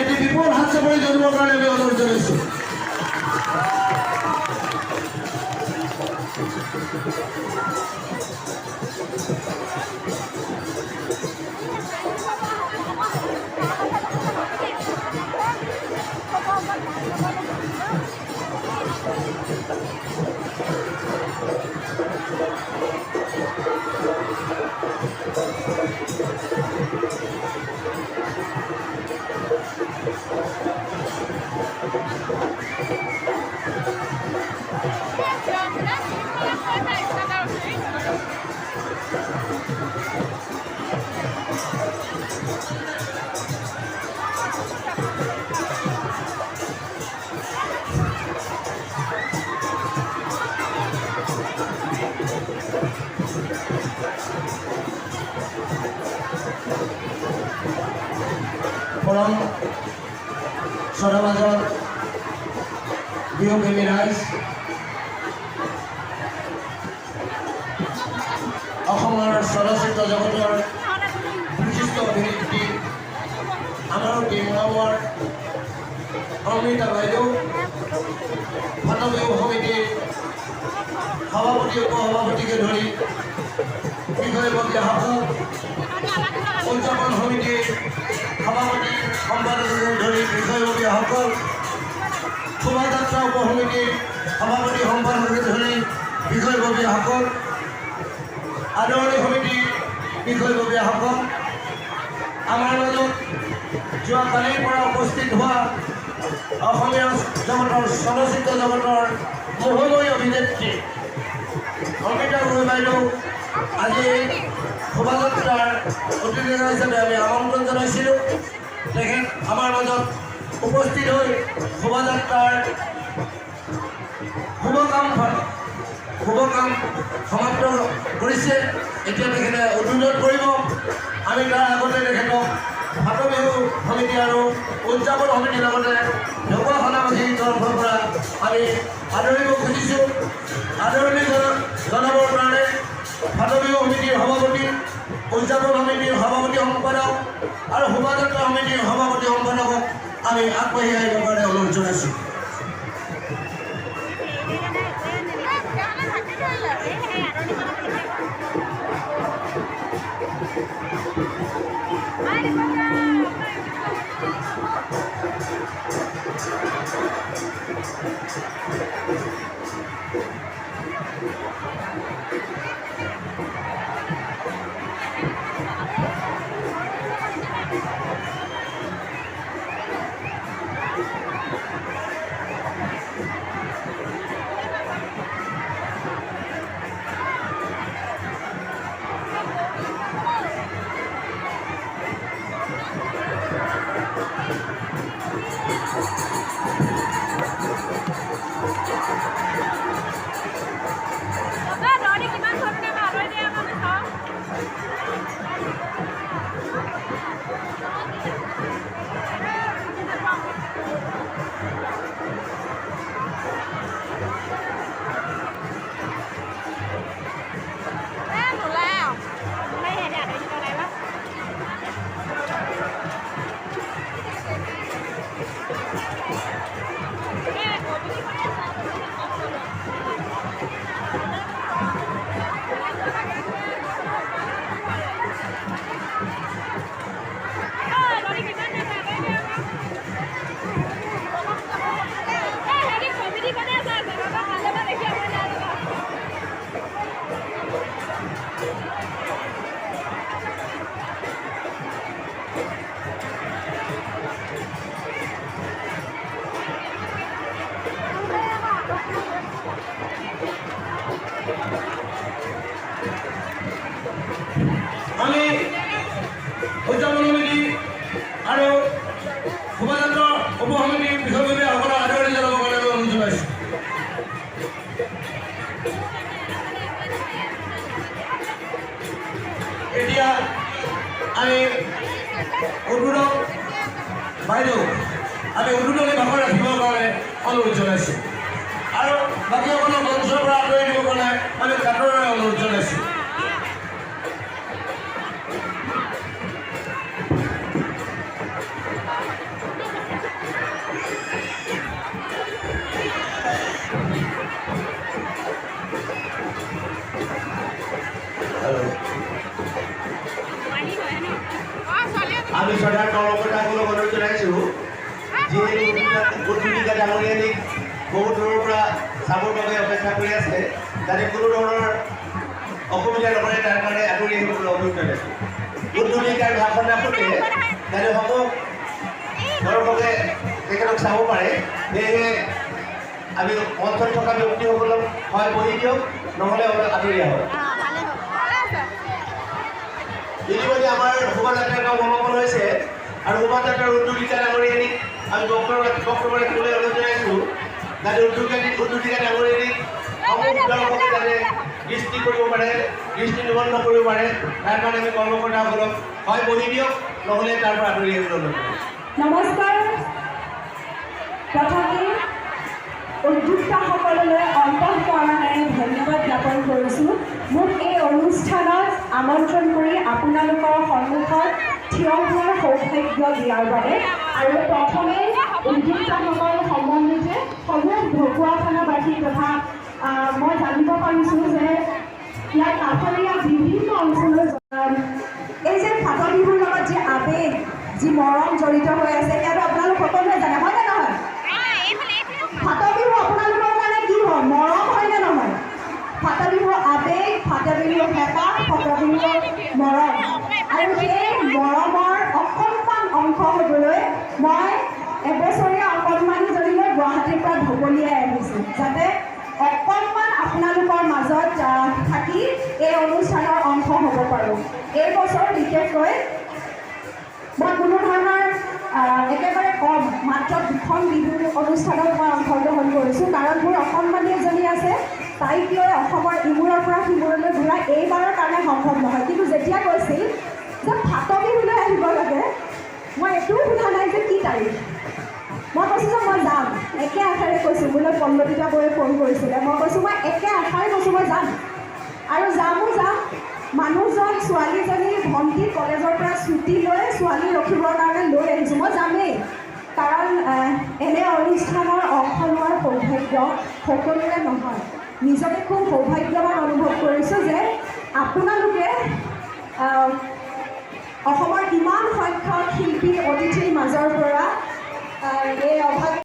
এটি বিপুল হাস্য কৰে জন্মেৰ কাৰণে আমি অনুৰোধ জানাচ্ছি। ফোৰাম সদাবাজাৰ বিওকেমি ৰাইজ অসমৰ চলচ্চিত্ৰ জগতৰ বিশিষ্ট অভিনেত্ৰী আমাৰ টিমৰ অমৃতা বাইদেউ ফাটবিহু সমিতিৰ সভাপতি উপসভাপতিকে ধৰি বিষয়ববীয়াসকল উদযাপন সমিতিৰ সভাপতি সম্পাদককে ধৰি বিষয়ববীয়াসকল শোভাযাত্ৰা উপসমিতিৰ সভাপতি সম্পাদককে ধৰি বিষয়ববীয়াসকল আদৰণি সমিতিৰ বিষয়ববীয়াসকল আমাৰ মাজত যোৱাকালিৰ পৰা উপস্থিত হোৱা অসমীয়া জগতৰ চলচ্চিত্ৰ জগতৰ মহোদয় অভিনেত্ৰী অমৃতা গগৈ বাইদেউ আজি শোভাযাত্ৰাৰ অতিথি হিচাপে আমি আমন্ত্ৰণ জনাইছিলোঁ। তেখেত আমাৰ মাজত উপস্থিত হৈ শোভাযাত্ৰাৰ শুভকাম সমাপ্ত কৰিছে। এতিয়া তেখেতে উদ্বোধন কৰিব। আমি তাৰ আগতে তেখেতক ফাটবিহু সমিতি আৰু উদযাপন সমিতিৰ লগতে ঢকুৱাখানাবাসীৰ তৰফৰ পৰা আমি আদৰিব খুজিছোঁ। আদৰণি জনাবৰ কাৰণে ফাটবিহু সমিতিৰ সভাপতি, উদযাপন সমিতিৰ সভাপতি সম্পাদক আৰু শোভাযাত্ৰা সমিতিৰ সভাপতি সম্পাদকক আমি আগবাঢ়ি আহিবৰ কাৰণে অনুৰোধ জনাইছোঁ। আমি উদ্বোধক বাইদেউ আমি উদ্বোধনী ভাষণ ৰাখিবৰ কাৰণে অনুৰোধ জনাইছোঁ আৰু বাকীসকলক মঞ্চৰ পৰা আঁতৰাই দিবৰ কাৰণে আমি কাটৰে অনুৰোধ জনাইছোঁ। আমি সদায় কৰ্মকৰ্তাসকলক অনুৰোধ জনাইছোঁ যিহেতু উদ্যোগিকা ডাঙৰীয়ানীক বহুত দূৰৰ পৰা চাবৰ বাবে অপেক্ষা কৰি আছে যাতে কোনো ধৰণৰ অসুবিধা নকৰে তাৰ কাৰণে আঁতৰি আহিবলৈ অনুৰোধ জনাইছোঁ। উদ্যোগিকাৰ ভাষণ ৰাখোঁতে যাতে সমূহ দৰ্শকে তেখেতক চাব পাৰে সেয়েহে আমি মঞ্চত থকা ব্যক্তিসকলক হয় বহি দিয়ক নহ'লে আঁতৰি আহক। ইতিমধ্যে আমাৰ শোভাযাত্ৰাৰ কাম সমাপন হৈছে আৰু শোভাযাত্ৰাৰ উদ্যোগিকা ডাঙৰীয়ানীক আমি বক্তব্য ৰাখিবলৈ অনুৰোধ জনাইছোঁ যাতে উদ্যোগিকা ডাঙৰীয়ানীক সমূহ দৰ্শকে যাতে দৃষ্টি কৰিব পাৰে দৃষ্টি নিবন্ধ কৰিব পাৰে তাৰ কাৰণে আমি কৰ্মকৰ্তাসকলক হয় বহি দিয়ক নহ'লে তাৰ পৰা আঁতৰি আহিবলৈ অনুৰোধ জনাইছোঁ। নমস্কাৰ। প্ৰথমে উদ্যোক্তাসকললৈ অন্তঃকৰণেৰে ধন্যবাদ জ্ঞাপন কৰিছোঁ মোক এই অনুষ্ঠানত আমন্ত্ৰণ কৰি আপোনালোকৰ সন্মুখত থিয় হোৱাৰ সৌভাগ্য দিয়াৰ বাবে আৰু প্ৰথমে উদ্যোক্তাসকল সম্বন্ধে সমূহ ঢকুৱাখানাবাসী তথা মই জানিব পাৰিছোঁ যে ইয়াৰ কাষৰীয়া বিভিন্ন অঞ্চলৰ এই যে ফাট বিহুৰ লগত যি আৱেগ যি মৰম জড়িত হৈ আছে ইয়াত আপোনালোক সকলোৱে জানে হয়নে নহয়? ফাট বিহু আপোনালোকৰ কাৰণে কি হয়? মৰম হয়নে নহয়? ফাট বিহুৰ আৱেগ, ফাট বিহুৰ হেঁপাহ, ফাট বিহুৰ মৰম আৰু সেই মৰমৰ অকণমান অংশ হ'বলৈ মই এবছৰীয়া অকণমানিজনীলৈ গুৱাহাটীৰ পৰা ঢপলিয়াই আহিছোঁ যাতে অকণমান আপোনালোকৰ মাজত থাকি এই অনুষ্ঠানৰ অংশ হ'ব পাৰোঁ। এই বছৰ বিশেষকৈ মই কোনো ধৰণৰ একেবাৰে কম মাত্ৰ 2খন বিহু অনুষ্ঠানত মই অংশগ্ৰহণ কৰিছোঁ কাৰণ মোৰ অকণমানি এজনী আছে তাইক লৈ অসমৰ ইমূৰৰ পৰা সিমূৰলৈ ঘূৰা এইবাৰৰ কাৰণে সম্ভৱ নহয় কিন্তু যেতিয়া কৈছিল যে ফাট বিহুলৈ আহিব লাগে মই এইটোও সোধা নাই যে কি তাৰিখ মই কৈছোঁ যে মই যাম একে আশাৰে কৈছোঁ মোলৈ পল্লৱিতা বৌয়ে ফোন কৰিছিলে মই কৈছোঁ মই একে আশাৰে কৈছোঁ মই যাম আৰু যাম মানুহজন ছোৱালীজনী ভণ্টি কলেজৰ পৰা ছুটি লৈ ছোৱালী ৰখিবৰ কাৰণে লৈ আহিছোঁ মই যামেই কাৰণ এনে অনুষ্ঠানৰ অংশ লোৱাৰ সৌভাগ্য সকলোৰে নহয় নিজকে খুব সৌভাগ্যৱান অনুভৱ কৰিছোঁ যে আপোনালোকে অসমৰ ইমান সংখ্যক শিল্পী অতিথিৰ মাজৰ পৰা এই অভাৱ